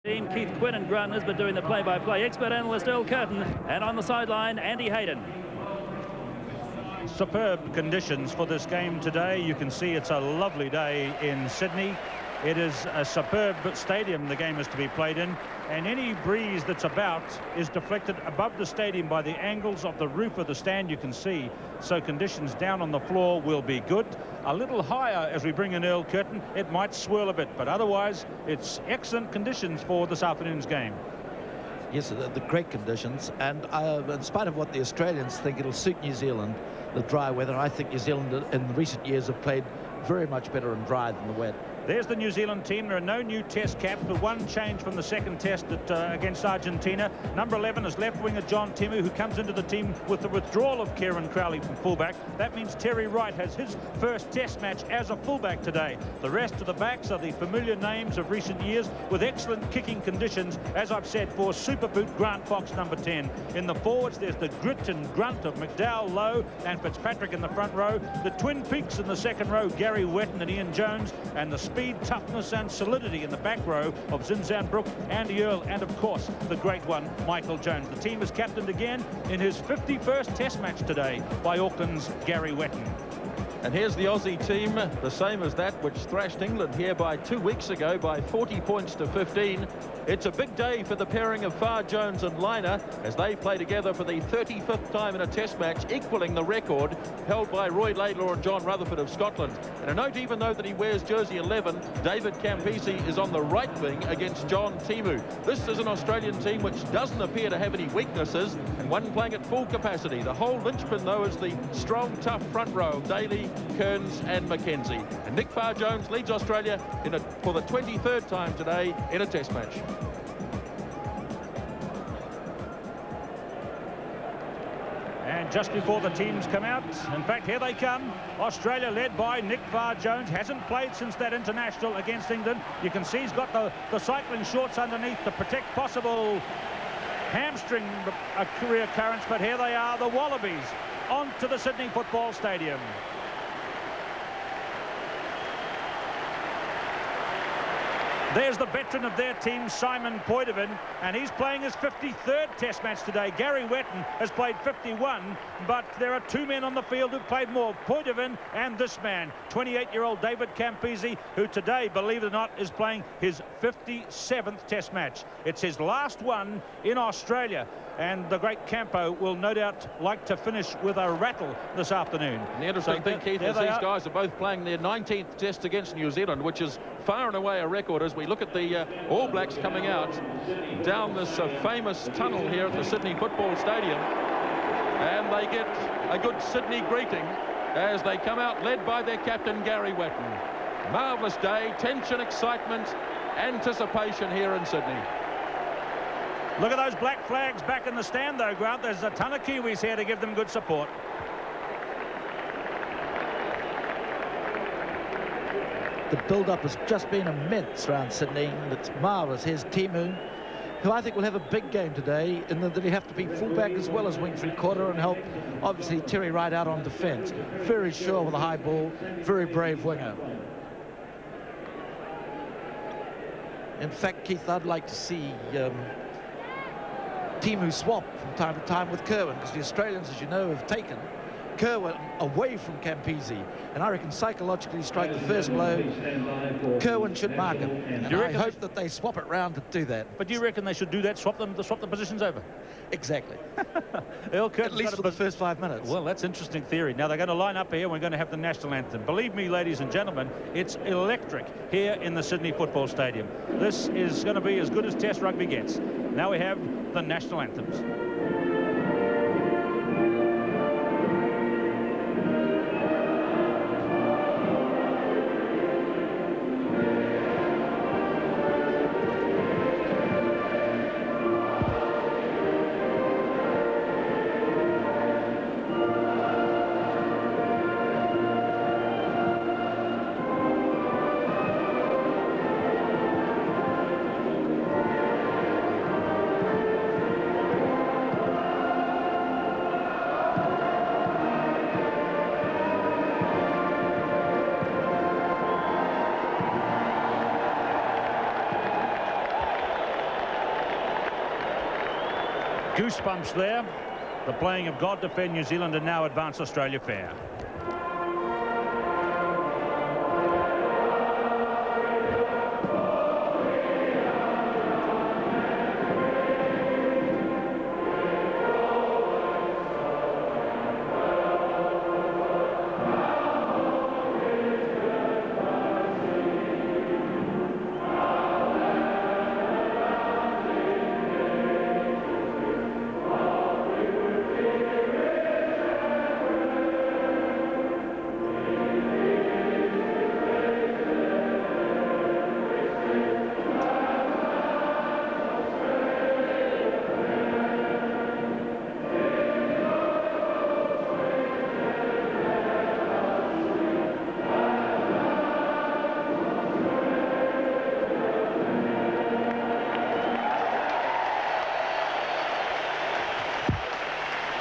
Keith Quinn and Grant Nisbet doing the play-by-play. Expert analyst Earl Curtin, and on the sideline, Andy Hayden. Superb conditions for this game today. You can see it's a lovely day in Sydney. It is a superb stadium the game is to be played in, and any breeze that's about is deflected above the stadium by the angles of the roof of the stand you can see. So conditions down on the floor will be good. A little higher as we bring in Earl Curtin, it might swirl a bit, but otherwise it's excellent conditions for this afternoon's game. Yes, the great conditions, and in spite of what the Australians think, it'll suit New Zealand, the dry weather. I think New Zealand in recent years have played very much better in dry than the wet. There's the New Zealand team. There are no new test caps, but one change from the second test against Argentina. Number 11 is left winger John Timu, who comes into the team with the withdrawal of Kieran Crowley from fullback. That means Terry Wright has his first test match as a fullback today. The rest of the backs are the familiar names of recent years with excellent kicking conditions, as I've said, for super boot Grant Fox, number 10. In the forwards, there's the grit and grunt of McDowell, Lowe and Fitzpatrick in the front row. The Twin Peaks in the second row, Gary Wetton and Ian Jones, and the speed, toughness and solidity in the back row of Zinzan Brook, Andy Earl, and of course the great one, Michael Jones. The team is captained again in his 51st test match today by Auckland's Gary Wetton. And here's the Aussie team, the same as that which thrashed England here by 2 weeks ago by 40 points to 15. It's a big day for the pairing of Farr Jones and Liner as they play together for the 35th time in a test match, equaling the record held by Roy Laidlaw and John Rutherford of Scotland. And a note, even though that he wears jersey 11, David Campese is on the right wing against John Timu. This is an Australian team which doesn't appear to have any weaknesses, and one playing at full capacity. The whole linchpin, though, is the strong, tough front row of Daly, Kearns and McKenzie. And Nick Farr Jones leads Australia for the 23rd time today in a test match. And just before the teams come out, in fact, here they come. Australia led by Nick Farr Jones. Hasn't played since that international against England. You can see he's got the cycling shorts underneath to protect possible hamstring reoccurrence. But here they are, the Wallabies, onto the Sydney Football Stadium. There's the veteran of their team, Simon Poidevin, and he's playing his 53rd test match today. Gary Wetton has played 51, but there are two men on the field who've played more, Poidevin and this man, 28-year-old David Campese, who today, believe it or not, is playing his 57th test match. It's his last one in Australia, and the great Campo will no doubt like to finish with a rattle this afternoon. And the interesting thing, Keith, is these guys are both playing their 19th test against New Zealand, which is far and away a record as we look at the All Blacks coming out down this famous tunnel here at the Sydney Football Stadium. And they get a good Sydney greeting as they come out led by their captain, Gary Wetton. Marvellous day, tension, excitement, anticipation here in Sydney. Look at those black flags back in the stand, though, Grant. There's a ton of Kiwis here to give them good support. The build-up has just been immense around Sydney, and it's marvellous. Here's Timu, who I think will have a big game today, in that he'll have to be fullback as well as wing three-quarter and help, obviously, Terry Wright out on defence. Very sure with a high ball, very brave winger. In fact, Keith, I'd like to see Timu swap from time to time with Kerwin, because the Australians, as you know, have taken Kerwin away from Campese, and I reckon psychologically strike the first blow, Kerwin should mark him, and I hope that they swap it round to do that. But do you reckon they should do that, swap the positions over? Exactly. Earl Curtin, at least for the first 5 minutes. Well, that's interesting theory. Now they're going to line up here, and we're going to have the national anthem. Believe me, ladies and gentlemen, it's electric here in the Sydney Football Stadium. This is going to be as good as Test rugby gets. Now we have the national anthems. Goosebumps there. The playing of God Defend New Zealand and now Advance Australia fair.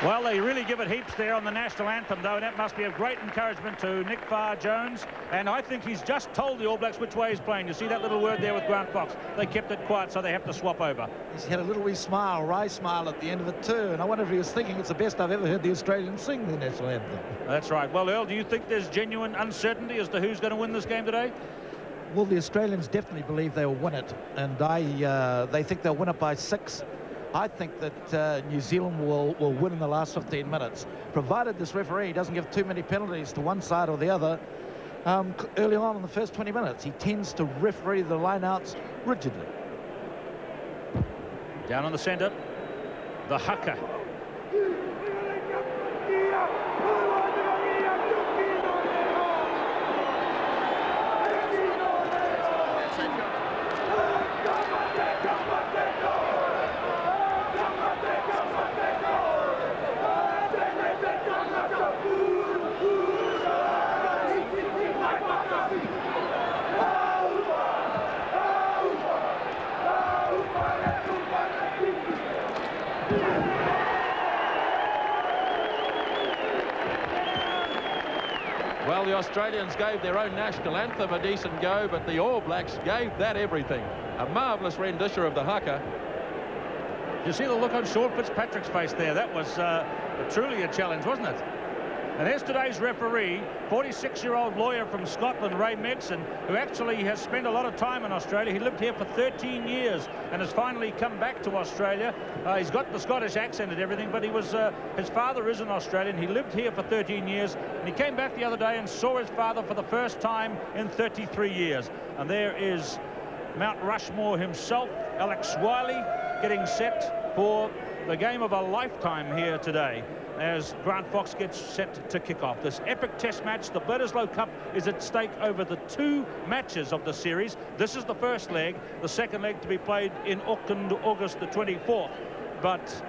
Well, they really give it heaps there on the national anthem, though, and that must be of great encouragement to Nick Farr-Jones. And I think he's just told the All Blacks which way he's playing. You see that little word there with Grant Fox? They kept it quiet, so they have to swap over. He's had a little wee smile, wry smile at the end of it too, and I wonder if he was thinking it's the best I've ever heard the Australians sing the national anthem. That's right. Well, Earl, do you think there's genuine uncertainty as to who's going to win this game today? Well, the Australians definitely believe they'll win it, and they think they'll win it by 6. I think that New Zealand will win in the last 15 minutes, provided this referee doesn't give too many penalties to one side or the other. Early on in the first 20 minutes, he tends to referee the lineouts rigidly. Down on the centre, the haka. Well, the Australians gave their own national anthem a decent go, but the All Blacks gave that everything. A marvellous rendition of the haka. You see the look on Sean Fitzpatrick's face there? That was truly a challenge, wasn't it? And there's today's referee, 46-year-old lawyer from Scotland, Ray Megson, who actually has spent a lot of time in Australia. He lived here for 13 years and has finally come back to Australia. He's got the Scottish accent and everything, but he was his father is an Australian. He lived here for 13 years, and he came back the other day and saw his father for the first time in 33 years. And there is Mount Rushmore himself, Alex Wiley, getting set for the game of a lifetime here today, as Grant Fox gets set to kick off this epic test match. The Bledisloe Cup is at stake over the 2 matches of the series. This is the first leg, the second leg to be played in Auckland, August the 24th. But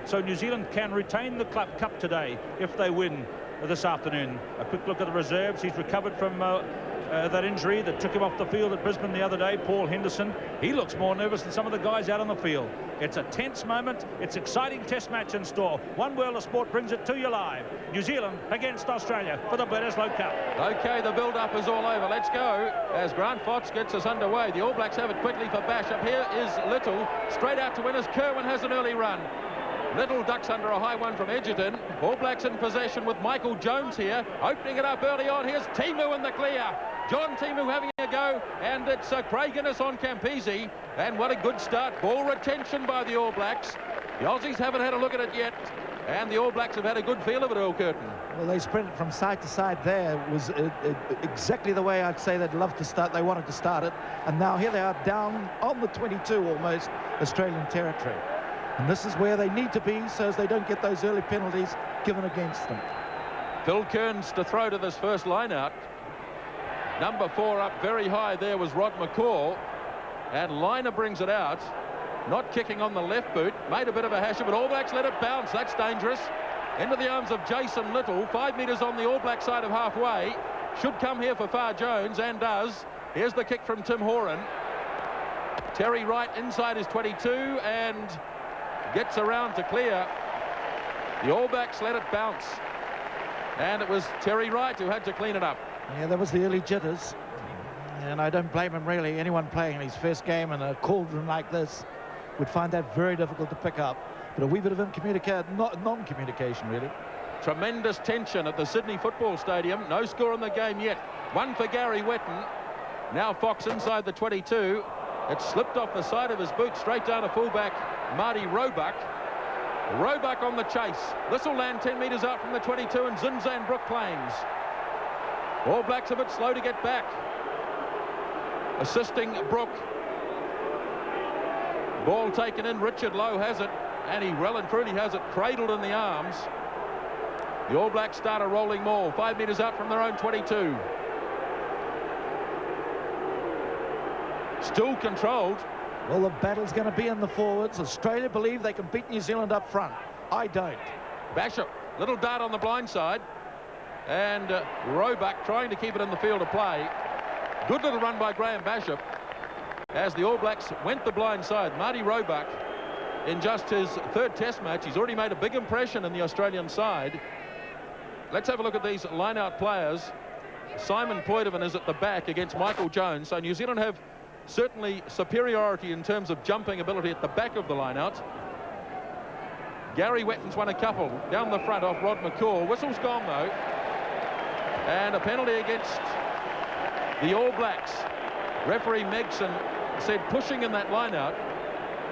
so New Zealand can retain the club cup today if they win this afternoon. A quick look at the reserves. He's recovered from that injury that took him off the field at Brisbane the other day, Paul Henderson. He looks more nervous than some of the guys out on the field. It's a tense moment. It's exciting test match in store. One World of Sport brings it to you live. New Zealand against Australia for the Bledisloe Cup. Okay, the build-up is all over. Let's go as Grant Fox gets us underway. The All Blacks have it quickly for Basham. Here is Little, straight out to winners. Kerwin has an early run. Little ducks under a high one from Edgerton. All Blacks in possession with Michael Jones here, opening it up early on. Here's Timu in the clear. John Timu having a go, and it's Craig Innes on Campese. And what a good start. Ball retention by the All Blacks. The Aussies haven't had a look at it yet, and the All Blacks have had a good feel of it, Earl Curtin. Well, they spread it from side to side there. It was exactly the way I'd say they'd love to start. They wanted to start it. And now here they are down on the 22 almost, Australian territory. And this is where they need to be so as they don't get those early penalties given against them. Phil Kearns to throw to this first line out. Number 4 up very high there was Rod McCall. And Liner brings it out. Not kicking on the left boot. Made a bit of a hash of it. All Blacks let it bounce. That's dangerous. Into the arms of Jason Little. 5 metres on the All Black side of halfway. Should come here for Farr-Jones, and does. Here's the kick from Tim Horan. Terry Wright inside his 22 and gets around to clear. The All Blacks let it bounce. And it was Terry Wright who had to clean it up. Yeah, that was the early jitters. And I don't blame him, really. Anyone playing his first game in a cauldron like this, would find that very difficult to pick up. But a wee bit of non-communication, really. Tremendous tension at the Sydney Football Stadium. No score in the game yet. One for Gary Wetton. Now Fox inside the 22. It slipped off the side of his boot straight down to fullback Marty Roebuck. Roebuck on the chase. This will land 10 metres out from the 22 and Zinzan Brook claims. All Blacks a bit slow to get back. Assisting Brook. Ball taken in. Richard Lowe has it. And he well and truly has it cradled in the arms. The All Blacks start a rolling maul 5 metres out from their own 22. Still controlled. Well, the battle's going to be in the forwards. Australia believe they can beat New Zealand up front. I don't. Basham, little dart on the blind side. And Roebuck trying to keep it in the field of play. Good little run by Graham Basham. As the All Blacks went the blind side, Marty Roebuck, in just his third test match, he's already made a big impression in the Australian side. Let's have a look at these line-out players. Simon Poidevin is at the back against Michael Jones. So New Zealand have certainly superiority in terms of jumping ability at the back of the line-out. Gary Wetton's won a couple down the front off Rod McCall. Whistle's gone, though. And a penalty against the All Blacks. Referee Megson said pushing in that line-out.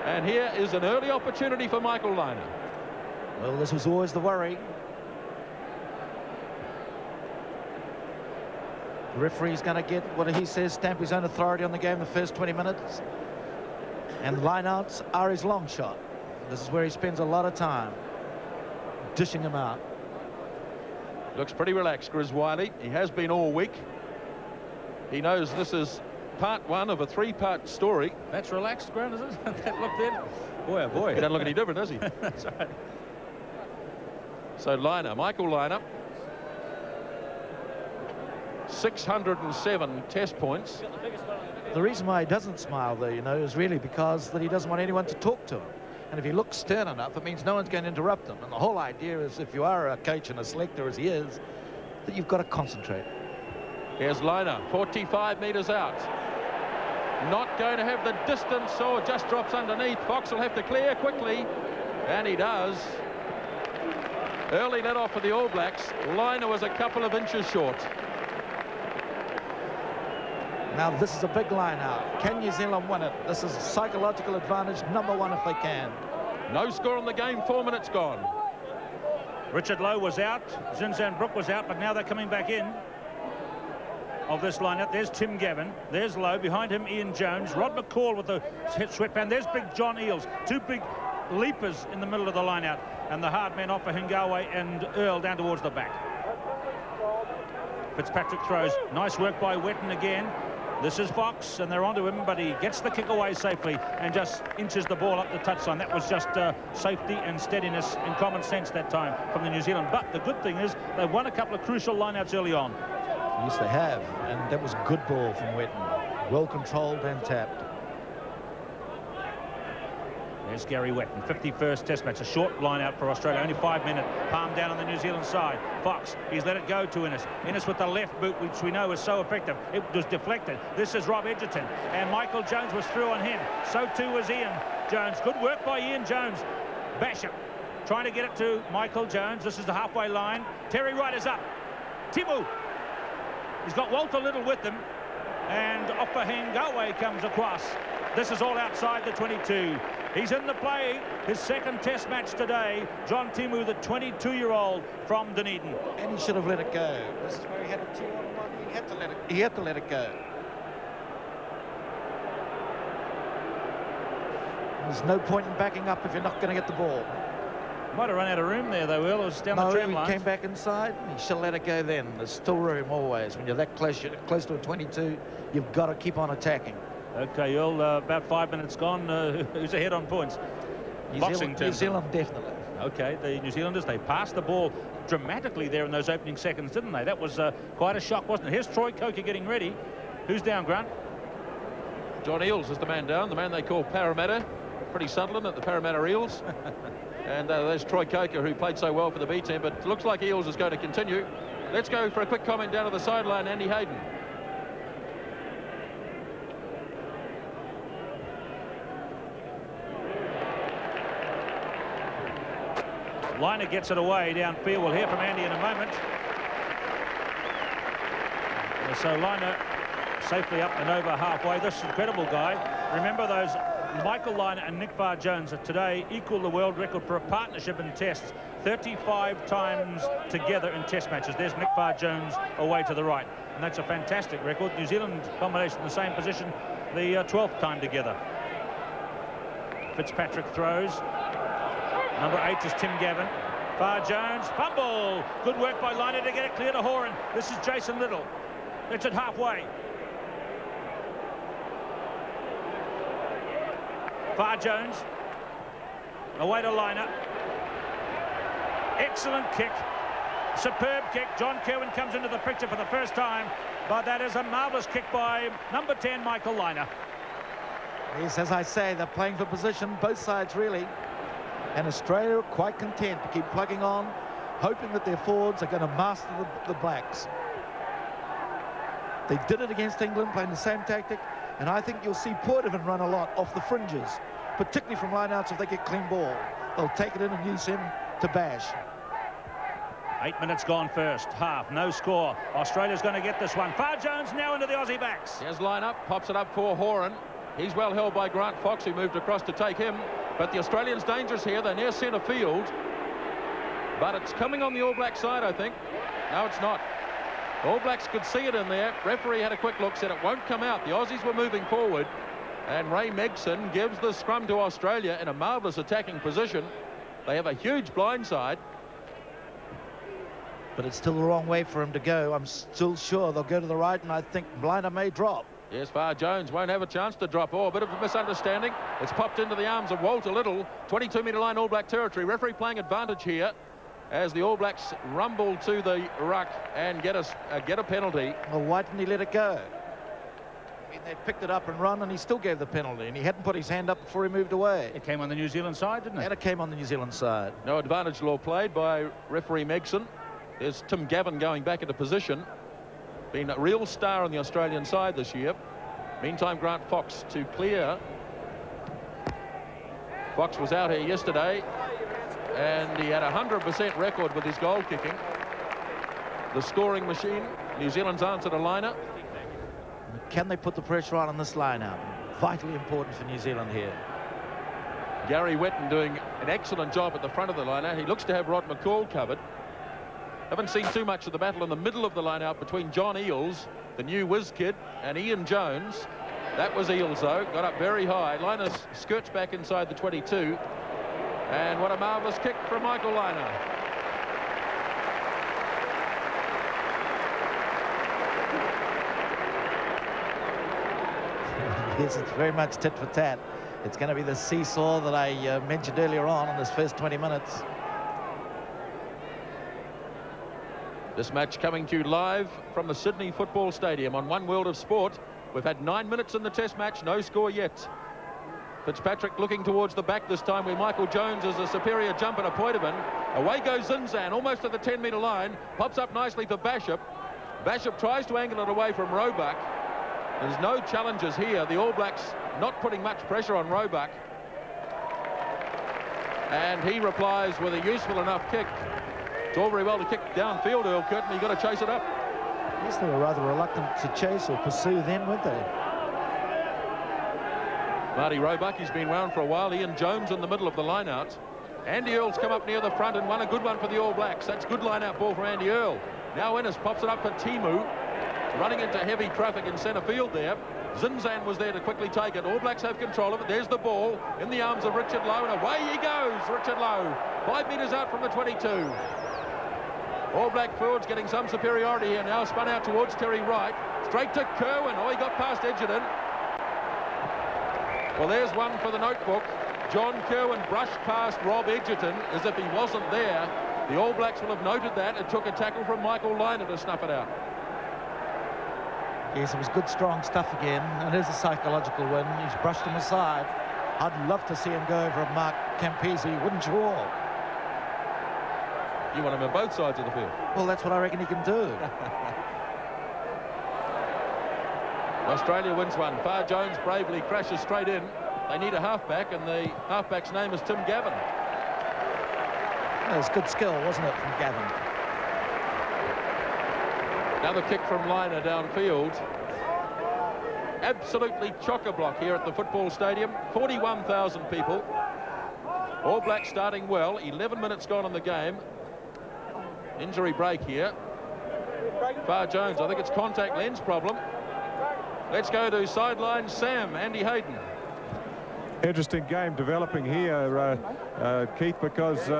And here is an early opportunity for Michael Lynagh. Well, this was always the worry. The referee's going to get what he says, stamp his own authority on the game the first 20 minutes. And the line-outs are his long shot. This is where he spends a lot of time dishing them out. Looks pretty relaxed, Grizz Wiley. He has been all week. He knows this is part one of a three-part story. That's relaxed, Grant, is it? That look then. Boy, oh boy. He doesn't look any different, does he? That's right. So Lynagh, Michael Lynagh. 607 test points. The reason why he doesn't smile, though, you know, is really because that he doesn't want anyone to talk to him. And if he looks stern enough, it means no one's going to interrupt him. And the whole idea is, if you are a coach and a selector, as he is, that you've got to concentrate. Here's Lynagh, 45 metres out. Not going to have the distance, or just drops underneath. Fox will have to clear quickly, and he does. Early let off for the All Blacks. Lynagh was a couple of inches short. Now, this is a big line out. Can New Zealand win it? This is psychological advantage #1 if they can. No score in the game, 4 minutes gone. Richard Lowe was out. Zinzan Brook was out, but now they're coming back in of this lineup. There's Tim Gavin. There's Lowe. Behind him, Ian Jones. Rod McCall with the sweatband. There's big John Eales. Two big leapers in the middle of the lineout. And the hard men off for Hingawe and Earl down towards the back. Fitzpatrick throws. Nice work by Wetton again. This is Fox, and they're onto him, but he gets the kick away safely and just inches the ball up the touchline. That was just safety and steadiness and common sense that time from the New Zealand. But the good thing is they won a couple of crucial lineouts early on. Yes, they have, and that was a good ball from Wetton. Well controlled and tapped. There's Gary Wetton, 51st test match, a short line out for Australia, only 5 minutes. Palm down on the New Zealand side. Fox, he's let it go to Innes. Innes with the left boot, which we know is so effective. It was deflected. This is Rob Edgerton, and Michael Jones was through on him. So too was Ian Jones. Good work by Ian Jones. Basham trying to get it to Michael Jones. This is the halfway line. Terry Wright is up. Timu. He's got Walter Little with him, and Ofa Hingawe comes across. This is all outside the 22. He's in the play, his second test match today. John Timu, the 22-year-old from Dunedin. And he should have let it go. This is where he had a 2-on-1. He had to let it go. There's no point in backing up if you're not going to get the ball. Might have run out of room there, though, Will. It was down the tram line. He came back inside. He should have let it go then. There's still room always. When you're that close, to a 22, you've got to keep on attacking. Okay, Earl, about 5 minutes gone. Who's ahead on points? New Zealand, definitely. Okay, the New Zealanders, they passed the ball dramatically there in those opening seconds, didn't they? That was quite a shock, wasn't it? Here's Troy Coker getting ready. Who's down, Grant? John Eales is the man down, the man they call Parramatta. Pretty Sunderland at the Parramatta Eels. And there's Troy Coker, who played so well for the B team, but it looks like Eales is going to continue. Let's go for a quick comment down to the sideline, Andy Hayden. Liner gets it away downfield. We'll hear from Andy in a moment. So Liner safely up and over halfway. This incredible guy. Remember those Michael Liner and Nick Farr-Jones today equal the world record for a partnership in tests. 35 times together in test matches. There's Nick Farr-Jones away to the right. And that's a fantastic record. New Zealand combination in the same position, the 12th time together. Fitzpatrick throws. Number 8 is Tim Gavin. Farr-Jones, fumble. Good work by Liner to get it clear to Horan. This is Jason Little. It's at halfway. Farr-Jones. Away to Liner. Excellent kick. Superb kick. John Kerwin comes into the picture for the first time, but that is a marvellous kick by number 10, Michael Liner. Yes, as I say, they're playing for position, both sides really. And Australia are quite content to keep plugging on, hoping that their forwards are going to master the Blacks. They did it against England, playing the same tactic, and I think you'll see Portman run a lot off the fringes, particularly from lineouts if they get clean ball. They'll take it in and use him to bash. 8 minutes gone first half, no score. Australia's going to get this one. Farr-Jones now into the Aussie backs. Here's line up, pops it up for Horan. He's well held by Grant Fox, who moved across to take him. But the Australians' dangerous here. They're near centre field. But it's coming on the All Black side, I think. No, it's not. The All Blacks could see it in there. Referee had a quick look, said it won't come out. The Aussies were moving forward. And Ray Megson gives the scrum to Australia in a marvellous attacking position. They have a huge blindside. But it's still the wrong way for him to go. I'm still sure they'll go to the right, and I think Liner may drop. Yes, Farr-Jones won't have a chance to drop. Oh, a bit of a misunderstanding. It's popped into the arms of Walter Little. 22-metre line All Black territory. Referee playing advantage here as the All Blacks rumble to the ruck and get a penalty. Well, why didn't he let it go? I mean, they picked it up and run, and he still gave the penalty, and he hadn't put his hand up before he moved away. It came on the New Zealand side, didn't it? And it came on the New Zealand side. No advantage law played by referee Megson. There's Tim Gavin going back into position. Been a real star on the Australian side this year. Meantime, Grant Fox to clear. Fox was out here yesterday, and he had a 100% record with his goal kicking. The scoring machine. New Zealand's answer to Liner. Can they put the pressure on this line out? Vitally important for New Zealand here. Gary Wetton doing an excellent job at the front of the liner. He looks to have Rod McCall covered. Haven't seen too much of the battle in the middle of the line out between John Eales, the new whiz kid, and Ian Jones. That was Eales, though. Got up very high. Liner skirts back inside the 22. And what a marvellous kick from Michael Liner. Yes, it's very much tit for tat. It's going to be the seesaw that I mentioned earlier on in this first 20 minutes. This match coming to you live from the Sydney Football Stadium on One World of Sport. We've had 9 minutes in the test match, no score yet. Fitzpatrick looking towards the back this time, where Michael Jones is a superior jumper to Poitman. Away goes Zinzan, almost at the 10-metre line. Pops up nicely for Bashop. Bashop tries to angle it away from Roebuck. There's no challenges here. The All Blacks not putting much pressure on Roebuck. And he replies with a useful enough kick. It's all very well to kick downfield, Earl Curtin. You've got to chase it up. Yes, they were rather reluctant to chase or pursue then, weren't they? Marty Roebuck, he's been round for a while. Ian Jones in the middle of the line-out. Andy Earl's come up near the front and won a good one for the All Blacks. That's good line-out ball from Andy Earl. Now Ennis pops it up for Timu. Running into heavy traffic in centre field there. Zinzan was there to quickly take it. All Blacks have control of it. There's the ball in the arms of Richard Lowe, and away he goes, Richard Lowe. 5 metres out from the 22. All Black forwards getting some superiority here now. Spun out towards Terry Wright. Straight to Kerwin. Oh, he got past Edgerton. Well, there's one for the notebook. John Kerwin brushed past Rob Edgerton as if he wasn't there. The All Blacks will have noted that. It took a tackle from Michael Liner to snuff it out. Yes, it was good, strong stuff again. And it is a psychological win. He's brushed him aside. I'd love to see him go over Mark Campese, wouldn't you all? You want him on both sides of the field? Well, that's what I reckon he can do. Australia wins one. Farr-Jones bravely crashes straight in. They need a halfback, and the halfback's name is Tim Gavin. That was good skill, wasn't it, from Gavin? Another kick from Liner downfield. Absolutely chock-a-block here at the football stadium. 41,000 people. All Blacks starting well. 11 minutes gone in the game. Injury break here. Far Jones, I think it's contact lens problem. Let's go to sideline Sam, Andy Hayden. Interesting game developing here, Keith, because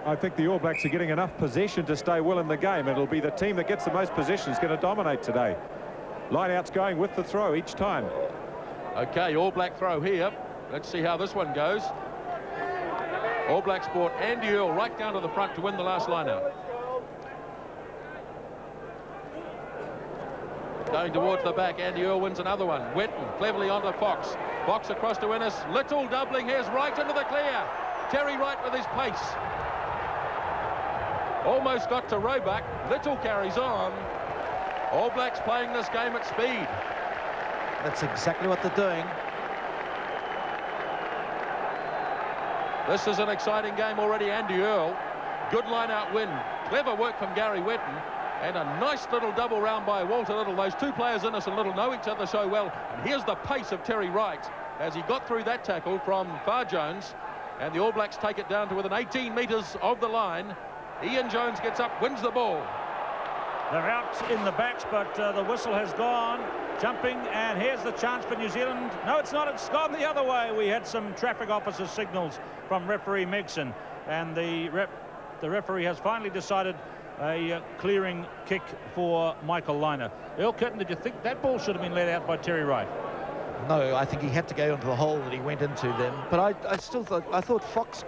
I think the All Blacks are getting enough possession to stay well in the game. It'll be the team that gets the most possession is going to dominate today. Line-out's going with the throw each time. Okay, All Black throw here. Let's see how this one goes. All Blacks brought Andy Earl right down to the front to win the last line-out. Going towards the back, Andy Earl wins another one. Wetton cleverly onto Fox. Fox across to Innes. Little doubling. Here's Wright into the clear. Terry Wright with his pace. Almost got to Roebuck. Little carries on. All Blacks playing this game at speed. That's exactly what they're doing. This is an exciting game already. Andy Earl. Good line-out win. Clever work from Gary Wetton. And a nice little double round by Walter Little. Those two players, Innes and Little, know each other so well. And here's the pace of Terry Wright as he got through that tackle from Far Jones. And the All Blacks take it down to within 18 metres of the line. Ian Jones gets up, wins the ball. They're out in the backs, but the whistle has gone. Jumping, and here's the chance for New Zealand. No, it's not. It's gone the other way. We had some traffic officer signals from referee Megson. And the referee has finally decided a clearing kick for Michael Liner. Earl Curtin, did you think that ball should have been let out by Terry Wright? No, I think he had to go into the hole that he went into then. But I still thought Fox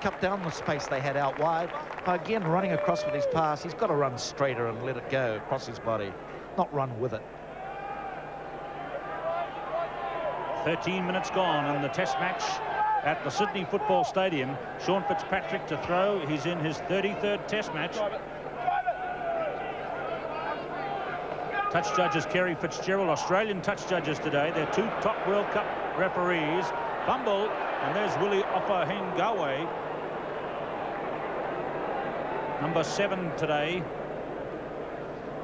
cut down the space they had out wide. But again, running across with his pass, he's got to run straighter and let it go across his body, not run with it. 13 minutes gone in the test match at the Sydney Football Stadium. Sean Fitzpatrick to throw. He's in his 33rd test match. Touch judges Kerry Fitzgerald, Australian touch judges today. They're two top World Cup referees. Fumble, and there's Willie Ofahengawe, number 7 today.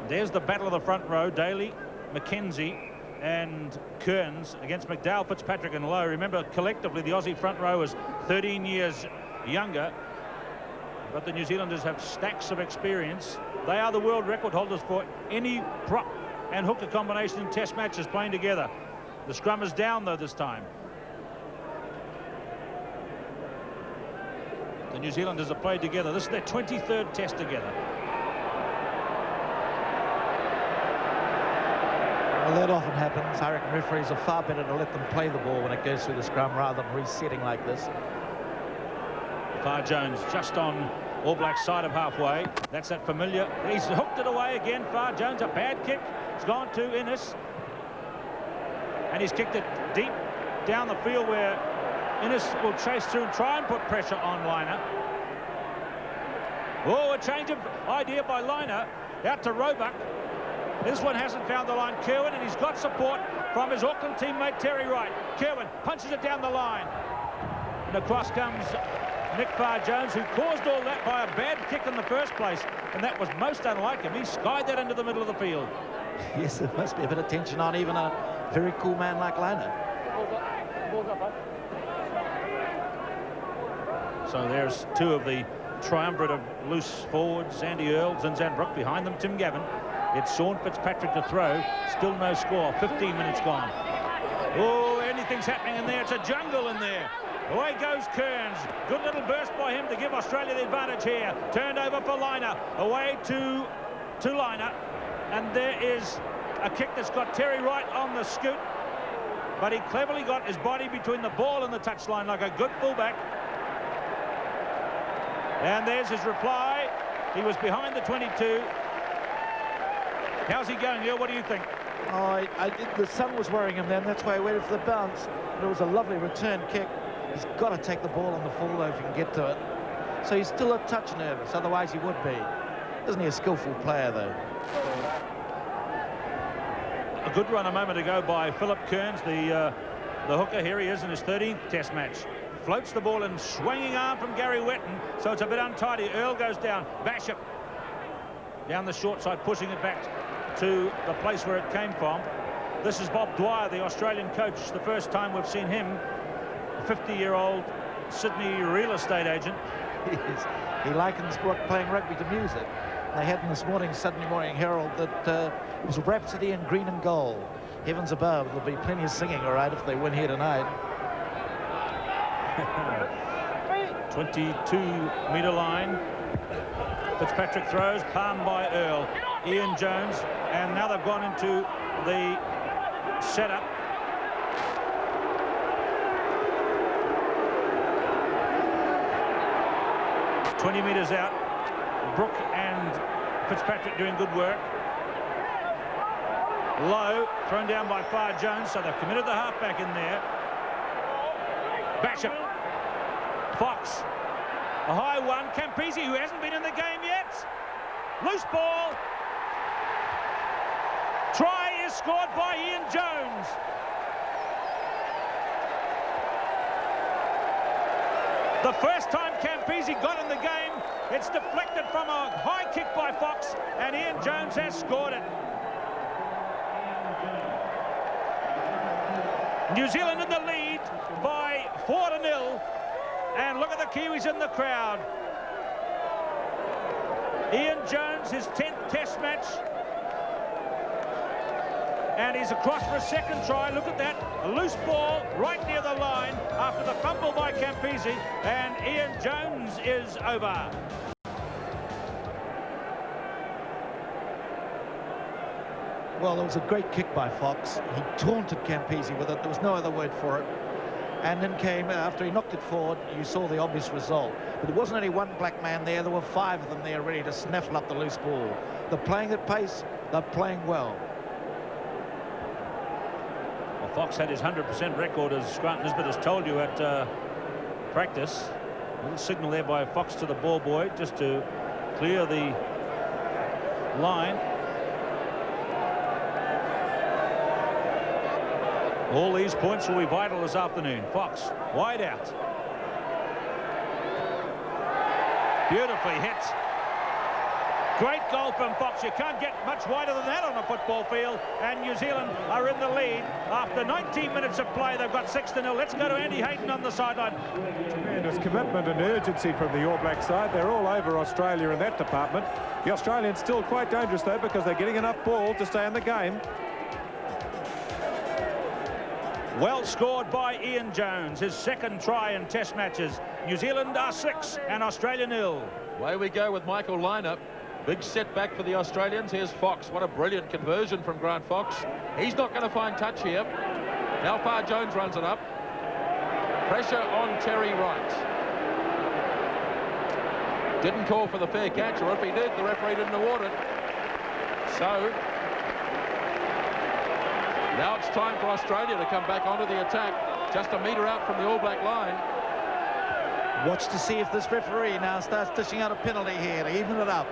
There's the battle of the front row. Daly, McKenzie and Kearns against McDowell, Fitzpatrick and Lowe. Remember, collectively the Aussie front row is 13 years younger, but the New Zealanders have stacks of experience. They are the world record holders for any prop and hooker combination in test matches playing together. The scrum is down though this time. The New Zealanders have played together. This is their 23rd test together. Well, that often happens. I reckon referees are far better to let them play the ball when it goes through the scrum rather than resetting like this. Far Jones just on All Blacks side of halfway. That's that familiar. He's hooked it away again. Far Jones, a bad kick. It's gone to Innes. And he's kicked it deep down the field where Innes will chase through and try and put pressure on Liner. Oh, a change of idea by Liner. Out to Roebuck. This one hasn't found the line. Kerwin, and he's got support from his Auckland teammate Terry Wright. Kerwin punches it down the line. And across comes Nick Far Jones, who caused all that by a bad kick in the first place. And that was most unlike him. He skied that into the middle of the field. Yes, there must be a bit of tension on even a very cool man like Liner. So there's two of the triumvirate of loose forwards. Andy Earl, Zinzan Brook behind them, Tim Gavin. It's Sean Fitzpatrick to throw. Still no score. 15 minutes gone. Oh, anything's happening in there. It's a jungle in there. Away goes Kearns. Good little burst by him to give Australia the advantage here. Turned over for Liner. Away to Liner. And there is a kick that's got Terry Wright on the scoot. But he cleverly got his body between the ball and the touchline like a good fullback. And there's his reply. He was behind the 22. How's he going here? What do you think? Oh, the sun was worrying him then. That's why he waited for the bounce. But it was a lovely return kick. He's got to take the ball on the full though if he can get to it. So he's still a touch nervous. Otherwise he would be. Isn't he a skillful player though? A good run a moment ago by Philip Kearns, the hooker. Here he is in his 13th test match. floats the ball in, swinging arm from Gary Wetton, so it's a bit untidy. Earl goes down. Basham down the short side, pushing it back to the place where it came from. This is Bob Dwyer, the Australian coach. The first time we've seen him, a 50-year-old Sydney real estate agent. He likens playing rugby to music. They had in this morning's Sydney Morning Herald that it was Rhapsody in green and gold. Heavens above, there'll be plenty of singing, all right, if they win here tonight. 22-metre line. Fitzpatrick throws, palmed by Earl. Ian Jones, and now they've gone into the setup. "20 metres out. Brook and Fitzpatrick doing good work. Low, thrown down by Far Jones, so they've committed the halfback in there. Basham. Fox. A high one. Campese, who hasn't been in the game yet. Loose ball. Try is scored by Ian Jones. The first time Campese got in the game, it's deflected from a high kick by Fox, and Ian Jones has scored it. New Zealand in the lead by 4-0, and look at the Kiwis in the crowd. Ian Jones, his 10th Test match, and he's across for a second try. Look at that, a loose ball right near the line after the fumble by Campese, and Ian Jones is over. Well, there was a great kick by Fox. He taunted Campese with it. There was no other word for it. And then came, after he knocked it forward, you saw the obvious result. But there wasn't only one black man there. There were 5 of them there ready to snaffle up the loose ball. They're playing at pace. They're playing well. Well, Fox had his 100% record, as Grant Nisbet has told you at practice. A little signal there by Fox to the ball boy just to clear the line. All these points will be vital this afternoon. Fox, wide out. Beautifully hit. Great goal from Fox. You can't get much wider than that on a football field. And New Zealand are in the lead. After 19 minutes of play, they've got 6-0. Let's go to Andy Hayden on the sideline. Tremendous commitment and urgency from the All Black side. They're all over Australia in that department. The Australians still quite dangerous, though, because they're getting enough ball to stay in the game. Well scored by Ian Jones, his 2nd try in Test matches. New Zealand are 6 and Australia 0. Away we go with Michael Lyneup. Big setback for the Australians. Here's Fox. What a brilliant conversion from Grant Fox. He's not going to find touch here. Now Far Jones runs it up. Pressure on Terry Wright. Didn't call for the fair catch, or if he did, the referee didn't award it. So now it's time for Australia to come back onto the attack, just a metre out from the All Black line. Watch to see if this referee now starts dishing out a penalty here to even it up.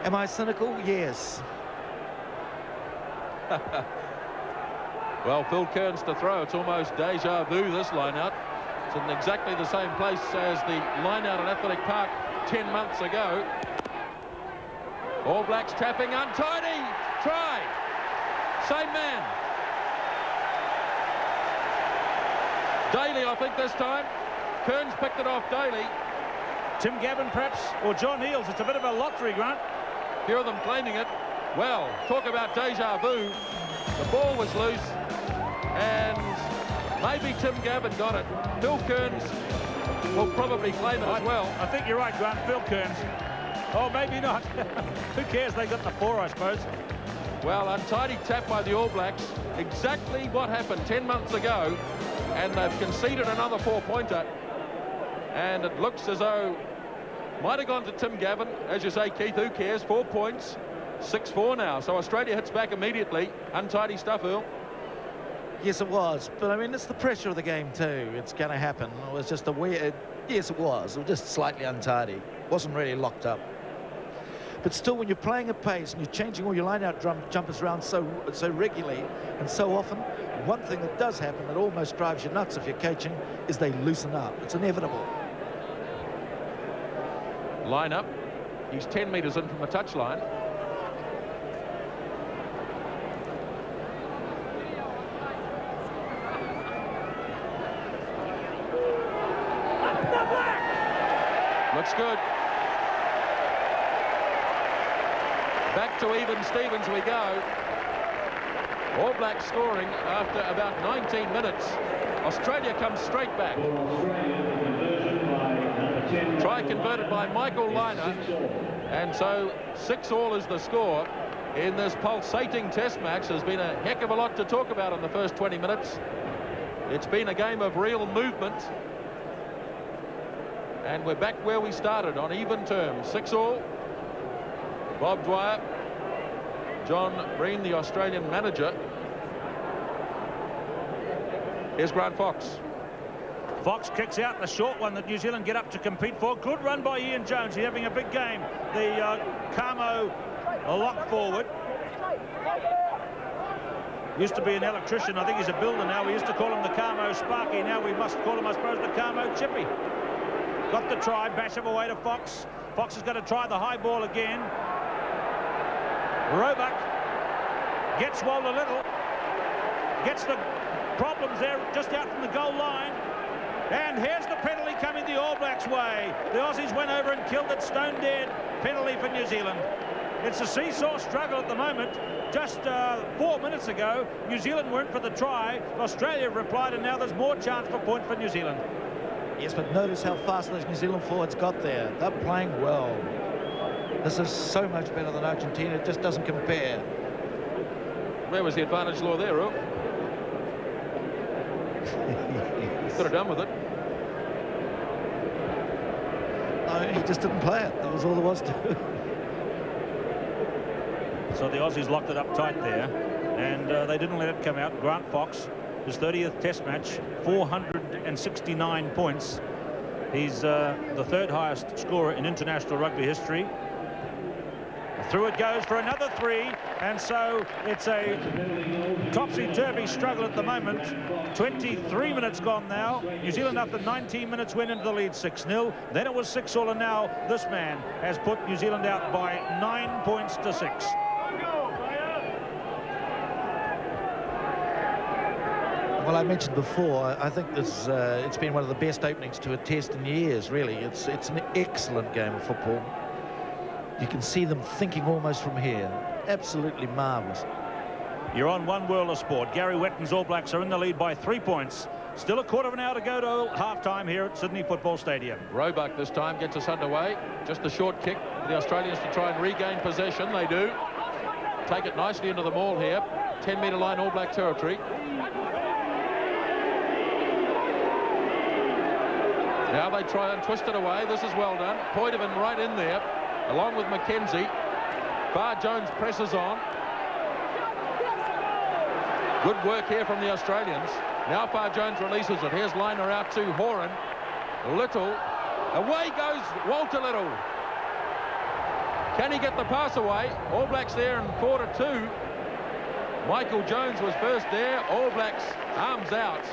Am I cynical? Yes. Well, Phil Kearns to throw. It's almost deja vu, this line-out. It's in exactly the same place as the line-out at Athletic Park 10 months ago. All Blacks tapping, untidy. Try. Same man. Daly, I think, this time. Kearns picked it off Daly. Tim Gavin, perhaps, or John Eales. It's a bit of a lottery, Grant. A few of them claiming it. Well, talk about deja vu. The ball was loose, and maybe Tim Gavin got it. Phil Kearns will probably claim it as well. I think you're right, Grant. Phil Kearns. Oh, maybe not. Who cares? They got the 4, I suppose. Well, untidy tap by the All Blacks. Exactly what happened 10 months ago, and they've conceded another 4-pointer. And it looks as though might have gone to Tim Gavin. As you say, Keith, who cares? 4 points, 6-4 now. So Australia hits back immediately. Untidy stuff, Earl. Yes, it was. But, I mean, it's the pressure of the game, too. It's going to happen. It was just a weird... Yes, it was. It was just slightly untidy. Wasn't really locked up. But still, when you're playing at pace and you're changing all your line-out jumpers around so regularly and so often, one thing that does happen that almost drives you nuts if you're coaching is they loosen up. It's inevitable. Line up. He's 10 metres in from the touchline. Looks good. Back to even Stevens we go. All Blacks scoring after about 19 minutes. Australia comes straight back. Try converted by Michael Liner. And so 6-all is the score in this pulsating test match. There's been a heck of a lot to talk about in the first 20 minutes. It's been a game of real movement. And we're back where we started on even terms. 6-all. Bob Dwyer, John Breen, the Australian manager. Here's Grant Fox. Fox kicks out the short one that New Zealand get up to compete for. Good run by Ian Jones. He's having a big game. The Camo lock forward. Used to be an electrician. I think he's a builder now. We used to call him the Camo Sparky. Now we must call him, I suppose, the Camo Chippy. Got the try. Bash him away to Fox. Fox is going to try the high ball again. Roebuck gets Walter Little. Gets the problems there just out from the goal line. And here's the penalty coming the All Blacks' way. The Aussies went over and killed it stone dead. Penalty for New Zealand. It's a seesaw struggle at the moment. Just 4 minutes ago, New Zealand weren't for the try. Australia replied, and now there's more chance for point for New Zealand. Yes, but notice how fast those New Zealand forwards got there. They're playing well. This is so much better than Argentina. It just doesn't compare. Where was the advantage law there, Rook? Could have done with it. No, he just didn't play it. That was all there was to it. So the Aussies locked it up tight there, and they didn't let it come out. Grant Fox, his 30th test match, 469 points. He's the third highest scorer in international rugby history. Through it goes for another 3, and so it's a topsy-turvy struggle at the moment. 23 minutes gone now. New Zealand after 19 minutes went into the lead 6-0. Then it was 6-all, and now this man has put New Zealand out by 9 points to 6. Well, I mentioned before, I think this it's been one of the best openings to a test in years, really. It's an excellent game of football. You can see them thinking almost from here. Absolutely marvellous. You're on One World of Sport. Gary Wetton's All Blacks are in the lead by 3 points. Still a quarter of an hour to go to half-time here at Sydney Football Stadium. Roebuck this time gets us underway. Just a short kick for the Australians to try and regain possession. They do. Take it nicely into the maul here. 10-metre line, All Black territory. Now they try and twist it away. This is well done. Poitevin right in there, along with McKenzie. Farr Jones presses on. Good work here from the Australians. Now Farr Jones releases it. Here's Liner out to Horan. Little. Away goes Walter Little. Can he get the pass away? All Blacks there in 4-2. Michael Jones was first there. All Blacks arms out.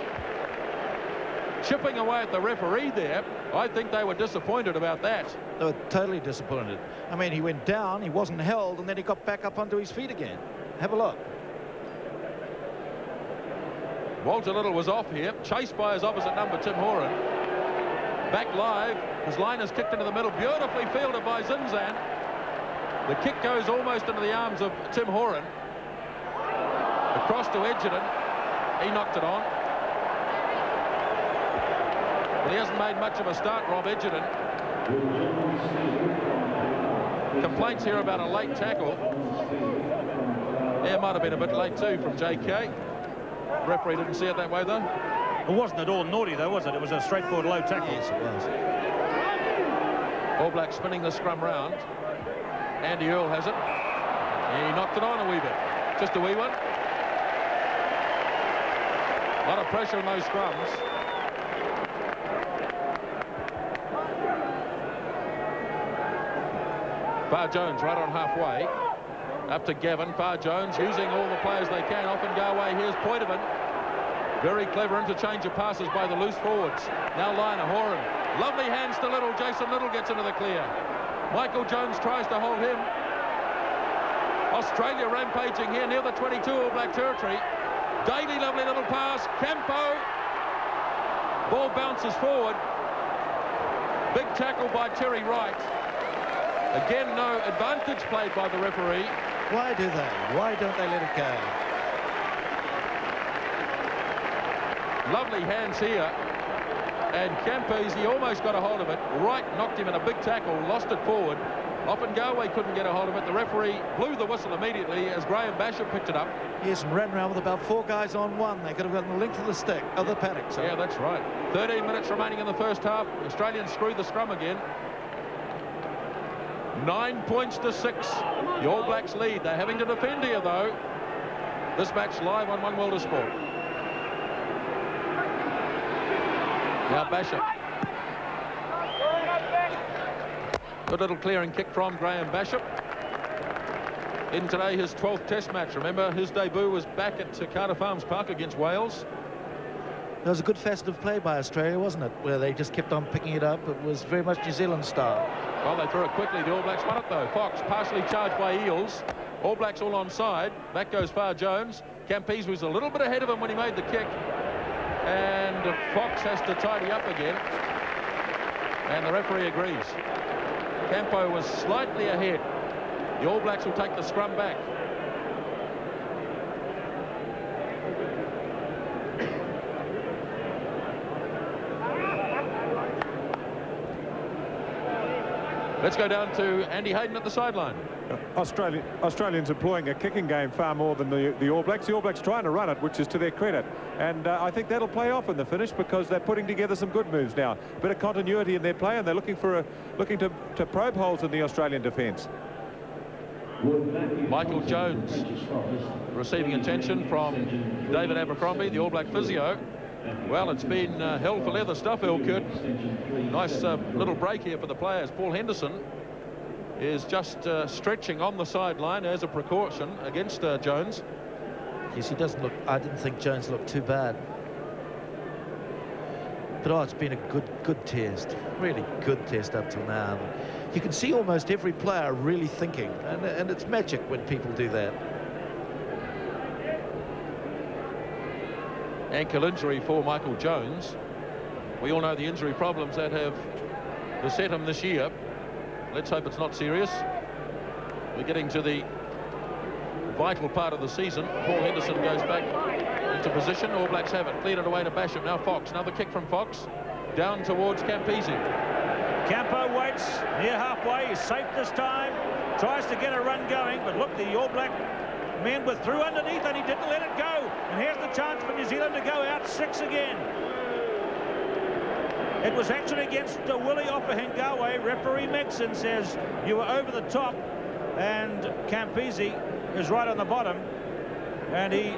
Chipping away at the referee there. I think they were disappointed about that. They were totally disappointed. I mean, he went down, he wasn't held, and then he got back up onto his feet again. Have a look. Walter Little was off here, chased by his opposite number, Tim Horan. Back live. His line is kicked into the middle. Beautifully fielded by Zinzan. The kick goes almost into the arms of Tim Horan. Across to Edgerton. He knocked it on. But he hasn't made much of a start, Rob Edgerton. Complaints here about a late tackle. Yeah, might have been a bit late too from JK. Referee didn't see it that way though. It wasn't at all naughty though, was it? It was a straightforward low tackle. Yes, it was. All Blacks spinning the scrum round. Andy Earl has it. He knocked it on a wee bit. Just a wee one. A lot of pressure on those scrums. Far Jones right on halfway. Up to Gavin. Far Jones using all the players they can. Off and go away. Here's Poitevin. Very clever interchange of passes by the loose forwards. Now Liner, Horan. Lovely hands to Little. Jason Little gets into the clear. Michael Jones tries to hold him. Australia rampaging here near the 22 All Black territory. Daly, lovely little pass. Campo. Ball bounces forward. Big tackle by Terry Wright. Again, no advantage played by the referee. Why do they? Why don't they let it go? Lovely hands here. And Campese, he almost got a hold of it. Wright knocked him in a big tackle, lost it forward. Offengawe couldn't get a hold of it. The referee blew the whistle immediately as Graham Basham picked it up. Yes, and ran around with about 4 guys on one. They could have gotten the length of the stick of the paddock. So. Yeah, that's right. 13 minutes remaining in the first half. Australians screw the scrum again. 9 points to 6. The All Blacks lead. They're having to defend here, though. This match live on One World of Sport. Now Basham. Good little clearing kick from Graham Basham. In today, his 12th Test match. Remember, his debut was back at Cardiff Arms Park against Wales. There was a good festive play by Australia, wasn't it? Where they just kept on picking it up. It was very much New Zealand style. Well, they threw it quickly. The All Blacks won it, though. Fox partially charged by Eels. All Blacks all onside. Back goes Far Jones. Campese was a little bit ahead of him when he made the kick. And Fox has to tidy up again. And the referee agrees. Campo was slightly ahead. The All Blacks will take the scrum back. Let's go down to Andy Hayden at the sideline. Australians employing a kicking game far more than the All Blacks. The All Blacks trying to run it, which is to their credit. And I think that'll play off in the finish because they're putting together some good moves now. A bit of continuity in their play, and they're looking to probe holes in the Australian defence. Michael Jones receiving attention from David Abercrombie, the All Black physio. Well, it's been hell for leather stuff, Elkert. Nice little break here for the players. Paul Henderson is just stretching on the sideline as a precaution against Jones. Yes, he doesn't look. I didn't think Jones looked too bad. But it's been a good test, really good test up till now. You can see almost every player really thinking, and it's magic when people do that. Ankle injury for Michael Jones. We all know the injury problems that have beset him this year. Let's hope it's not serious. We're getting to the vital part of the season. Paul Henderson goes back into position. All Blacks have it. Cleared it away to Basham. Now Fox. Another kick from Fox. Down towards Campese. Campo waits near halfway. He's safe this time. Tries to get a run going, but look, the All Black men were through underneath and he didn't let it go. And here's the chance for New Zealand to go out 6 again. It was actually against Willie Ofahengawe. Referee Mixon says you were over the top, and Campese is right on the bottom, and he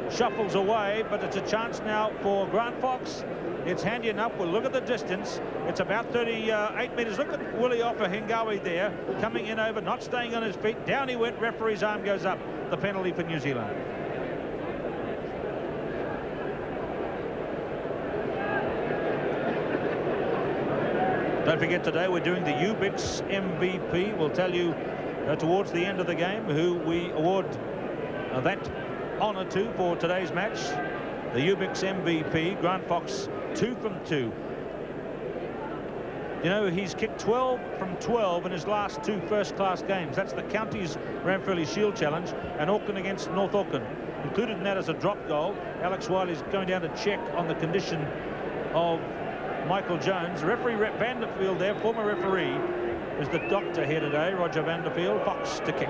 shuffles away, but it's a chance now for Grant Fox. It's handy enough. We'll look at the distance. It's about 38 metres. Look at Willie Ofahengawe there, coming in over, not staying on his feet. Down he went. Referee's arm goes up. The penalty for New Zealand. Don't forget, today we're doing the Ubix MVP. We'll tell you towards the end of the game who we award that honour to for today's match. The Ubix MVP, Grant Fox, 2 from 2. You know, he's kicked 12 from 12 in his last 2 first-class games. That's the Counties Ranfurly Shield Challenge and Auckland against North Auckland. Included in that as a drop goal. Alex Wiley's going down to check on the condition of Michael Jones. Referee Vanderfield there, former referee, is the doctor here today. Roger Vanderfield. Fox to kick.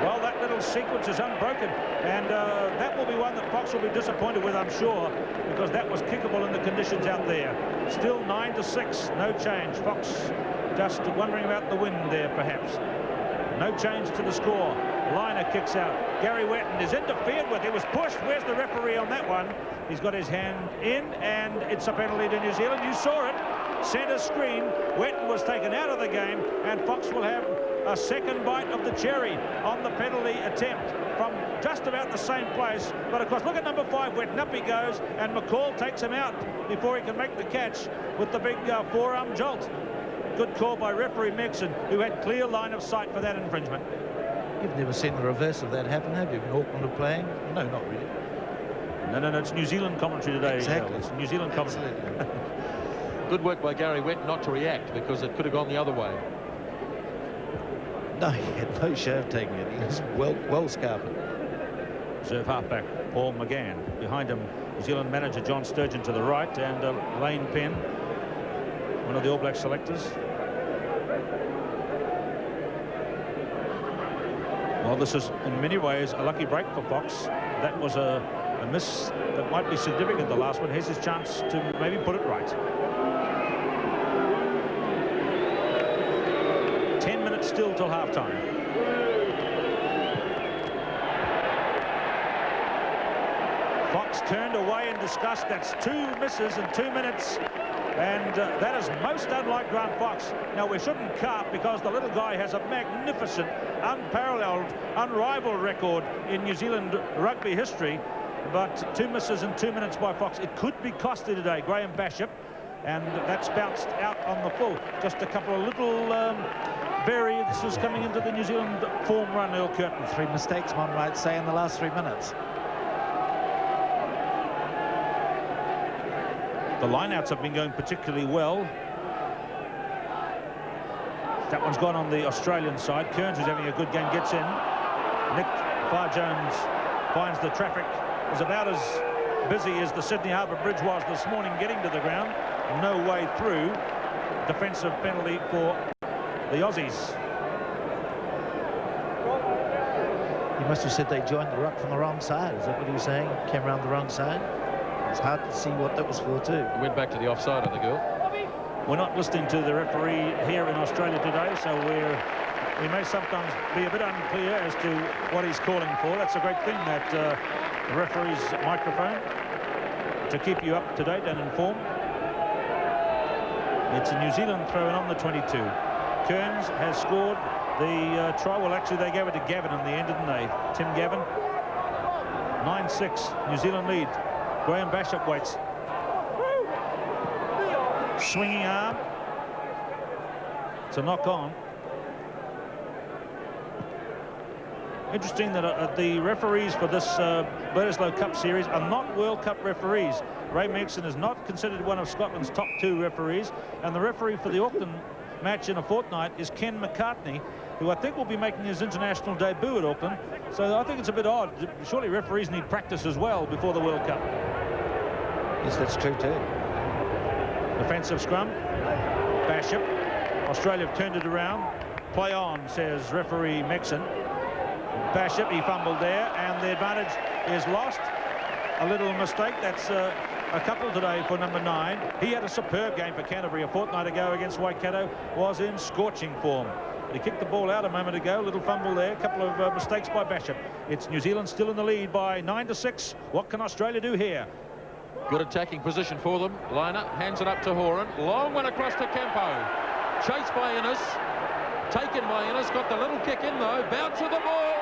Well, that little sequence is unbroken, and that will be one that Fox will be disappointed with, I'm sure, because that was kickable in the conditions out there. Still 9-6, no change. Fox just wondering about the wind there, perhaps. No change to the score. Liner kicks out. Gary Wetton is interfered with. He was pushed. Where's the referee on that one? He's got his hand in, and it's a penalty to New Zealand. You saw it. Centre screen. Wetton was taken out of the game, and Fox will have a second bite of the cherry on the penalty attempt from just about the same place. But of course, look at number 5, Wetton. Up he goes, and McCall takes him out before he can make the catch with the big forearm jolt. Good call by referee Mixon, who had clear line of sight for that infringement. You've never seen the reverse of that happen, have you? In Auckland are playing? No, not really. No, it's New Zealand commentary today. Exactly. It's New Zealand commentary. Good work by Gary Wetton not to react, because it could have gone the other way. No, he had no show of taking it. He was well scarpered. Reserve halfback Paul McGann. Behind him, New Zealand manager John Sturgeon to the right, and Lane Penn, one of the All Black selectors. Well, this is in many ways a lucky break for Fox. That was a miss that might be significant. The last one. Here's his chance to maybe put it right. 10 minutes still till halftime. Fox turned away in disgust. That's 2 misses in 2 minutes. And that is most unlike Grant Fox. Now, we shouldn't carp, because the little guy has a magnificent, unparalleled, unrivaled record in New Zealand rugby history. But 2 misses in 2 minutes by Fox. It could be costly today. Graham Bashop, and that's bounced out on the full. Just a couple of little variances coming into the New Zealand form run, Earl Curtin. 3 mistakes, one might say, in the last 3 minutes. The lineouts have been going particularly well. That one's gone on the Australian side. Kearns, who's having a good game, gets in. Nick Farr-Jones finds the traffic is about as busy as the Sydney Harbour Bridge was this morning getting to the ground. No way through. Defensive penalty for the Aussies. He must have said they joined the ruck from the wrong side. Is that what he was saying? Came around the wrong side? It's hard to see what that was for, too. Went back to the offside, I think, Earl. We're not listening to the referee here in Australia today, so we may sometimes be a bit unclear as to what he's calling for. That's a great thing, that the referee's microphone, to keep you up to date and informed. It's a New Zealand throw in on the 22. Kearns has scored the try. Well, actually, they gave it to Gavin in the end, didn't they? Tim Gavin. 9-6, New Zealand lead. Graham Bashop waits. Swinging arm. It's a knock on. Interesting that the referees for this Bledisloe Cup series are not World Cup referees. Ray Mixon is not considered one of Scotland's top 2 referees, and the referee for the Auckland match in a fortnight is Ken McCartney, who I think will be making his international debut at Auckland. So I think it's a bit odd. Surely referees need practice as well before the World Cup. Yes, that's true too. Defensive scrum. Bashop. Australia have turned it around. Play on, says referee Mixon. Bashop, he fumbled there, and the advantage is lost. A little mistake. That's a couple today for number 9. He had a superb game for Canterbury a fortnight ago against Waikato. Was in scorching form. He kicked the ball out a moment ago. Little fumble there. A couple of mistakes by Bashop. It's New Zealand still in the lead by 9-6. What can Australia do here? Good attacking position for them. Liner hands it up to Horan. Long one across to Campo. Chased by Innes. Taken by Innes. Got the little kick in though. Bounce with the ball.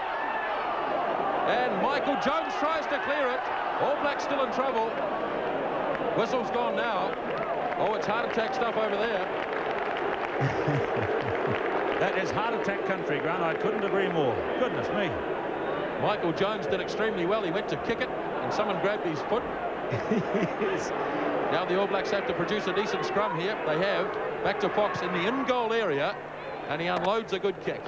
And Michael Jones tries to clear it. All Blacks still in trouble. Whistle's gone now. Oh, it's heart attack stuff over there. That is heart attack country, Grant. I couldn't agree more. Goodness me. Michael Jones did extremely well. He went to kick it, and someone grabbed his foot. Yes. Now the All Blacks have to produce a decent scrum here. They have. Back to Fox in the in-goal area, and he unloads a good kick.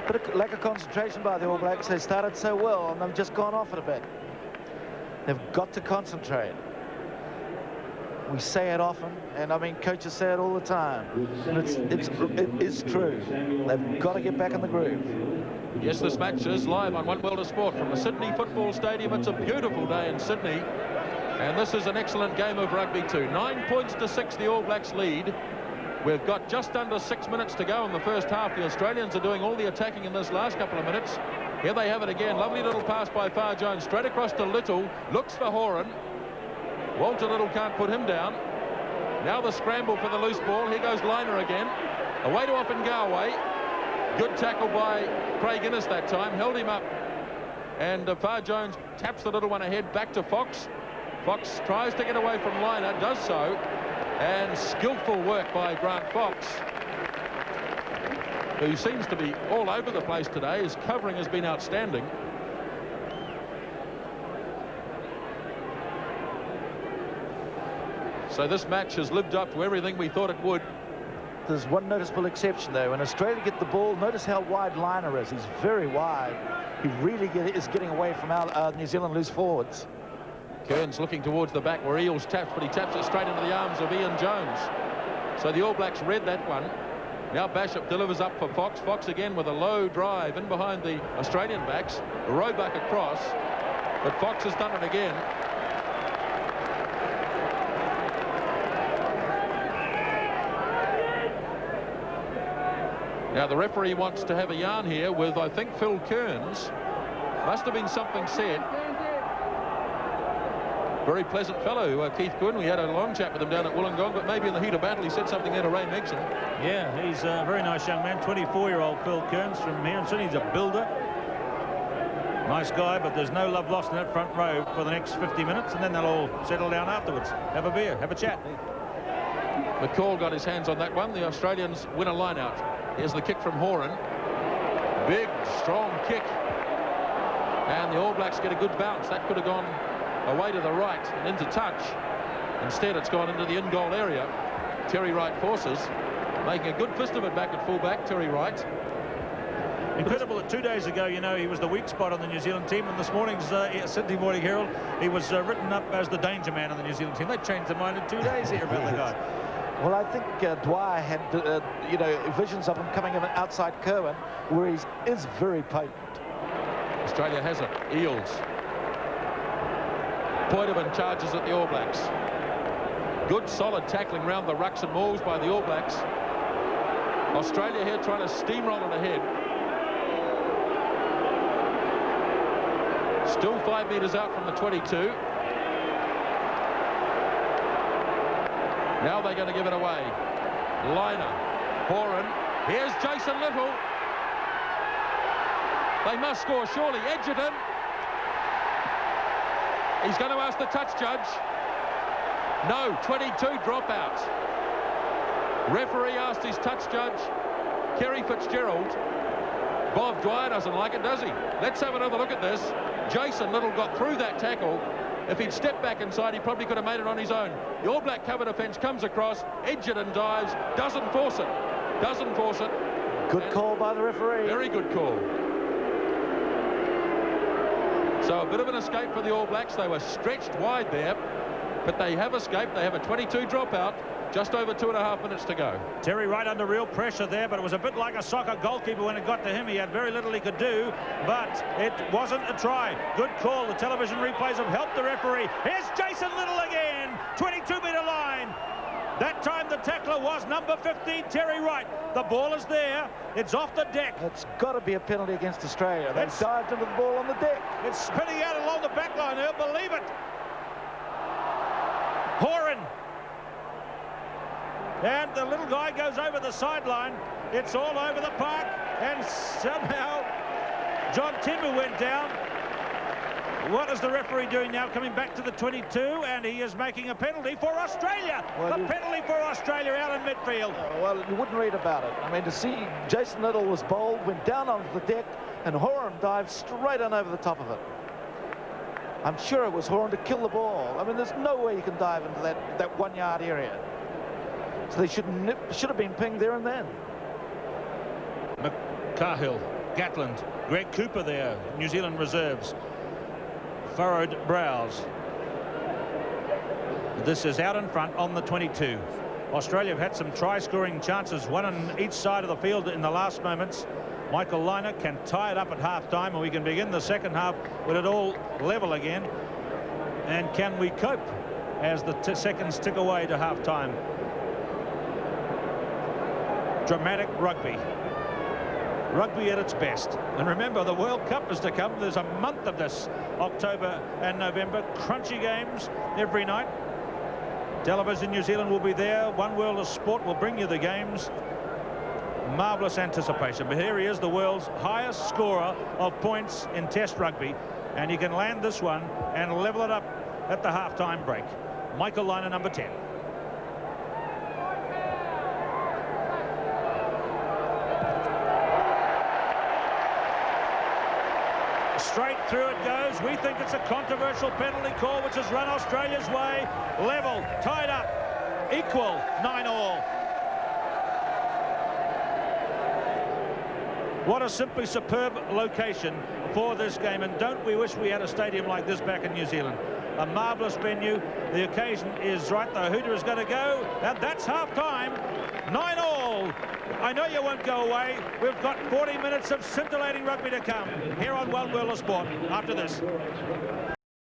But a lack of concentration by the All Blacks. They started so well, and they've just gone off it a bit. They've got to concentrate. We say it often, and I mean, coaches say it all the time. And it is true. They've got to get back in the groove. Yes, this match is live on One World of Sport from the Sydney Football Stadium. It's a beautiful day in Sydney, and this is an excellent game of rugby too. 9 points to 6, the All Blacks lead, We've got just under 6 minutes to go in the first half. The Australians are doing all the attacking in this last couple of minutes. Here they have it again. Lovely little pass by Far Jones. Straight across to Little. Looks for Horan. Walter Little can't put him down. Now the scramble for the loose ball. Here goes Liner again. Away to Offengawe. Good tackle by Craig Innes that time. Held him up. And Far Jones taps the little one ahead back to Fox. Fox tries to get away from Liner. Does so. And skillful work by Grant Fox, who seems to be all over the place today. His covering has been outstanding. So this match has lived up to everything we thought it would. There's one noticeable exception, though. When Australia get the ball, notice how wide Liner is. He's very wide. He really is getting away from our New Zealand loose forwards. Kearns looking towards the back where Eels taps, but he taps it straight into the arms of Ian Jones. So the All Blacks read that one. Now Bishop delivers up for Fox. Fox again with a low drive in behind the Australian backs. Roebuck across, but Fox has done it again. Now the referee wants to have a yarn here with, I think, Phil Kearns. Must have been something said. Very pleasant fellow, Keith Quinn. We had a long chat with him down at Wollongong, but maybe in the heat of battle he said something there to Ray Megson. Yeah, he's a very nice young man, 24-year-old Phil Kearns from here. He's a builder. Nice guy, but there's no love lost in that front row for the next 50 minutes, and then they'll all settle down afterwards. Have a beer, have a chat. McCall got his hands on that one. The Australians win a line-out. Here's the kick from Horan. Big, strong kick. And the All Blacks get a good bounce. That could have gone away to the right and into touch. Instead, it's gone into the in-goal area. Terry Wright forces, making a good fist of it back at fullback, Terry Wright. Incredible that 2 days ago, you know, he was the weak spot on the New Zealand team, and this morning's Sydney Morning Herald, he was written up as the danger man on the New Zealand team. They changed their mind in 2 days here about the guy. Well, I think Dwyer had, you know, visions of him coming in outside Kerwin, where he is very potent. Australia has it. Eels. Poitevin charges at the All Blacks. Good solid tackling round the rucks and mauls by the All Blacks. Australia here trying to steamroll it ahead. Still 5 metres out from the 22. Now they're going to give it away. Liner. Horan. Here's Jason Little. They must score surely. Edgerton. He's going to ask the touch judge. No, 22 dropout. Referee asked his touch judge, Kerry Fitzgerald. Bob Dwyer doesn't like it, does he? Let's have another look at this. Jason Little got through that tackle. If he'd stepped back inside, he probably could have made it on his own. The All Black cover defence comes across. Edgerton dives, doesn't force it. Doesn't force it. Good call by the referee. Very good call. So a bit of an escape for the All Blacks. They were stretched wide there, but they have escaped. They have a 22 dropout. Just over 2.5 minutes to go. Terry Wright under real pressure there, but it was a bit like a soccer goalkeeper when it got to him. He had very little he could do, but it wasn't a try. Good call. The television replays have helped the referee. Here's Jason Little again. 22-metre line. That time the tackler was number 15, Terry Wright. The ball is there. It's off the deck. It's got to be a penalty against Australia. They dived into the ball on the deck. It's spinning out along the back line. They'll believe it. Horan. And the little guy goes over the sideline. It's all over the park. And somehow John Timu went down. What is the referee doing now? Coming back to the 22, and he is making a penalty for Australia. Well, a penalty for Australia out in midfield. Well, you wouldn't read about it. I mean, to see Jason Little was bowled, went down onto the deck, and Horan dived straight on over the top of it. I'm sure it was Horan to kill the ball. I mean, there's no way you can dive into that 1 yard area. So they should have been pinged there and then. Cahill, Gatland, Greg Cooper there, New Zealand reserves. Furrowed brows. This is out in front on the 22. Australia have had some try-scoring chances, one on each side of the field in the last moments. Michael Liner can tie it up at half-time, and we can begin the second half with it all level again. And can we cope as the seconds tick away to half-time? dramatic rugby. Rugby at its best. And remember, the World Cup is to come. There's a month of this, October and November. Crunchy games every night. Television New Zealand will be there. One World of Sport will bring you the games. Marvellous anticipation. But here he is, the world's highest scorer of points in Test rugby. And he can land this one and level it up at the half-time break. Michael Lynagh, number 10. Straight through it goes. We think it's a controversial penalty call which has run Australia's way. Level, tied up, equal, 9-all. What a simply superb location for this game, and don't we wish we had a stadium like this back in New Zealand. A marvellous venue. The occasion is right. The hooter is going to go, and that's half-time. 9-all. I know you won't go away. We've got 40 minutes of scintillating rugby to come here on One World of Sport after this.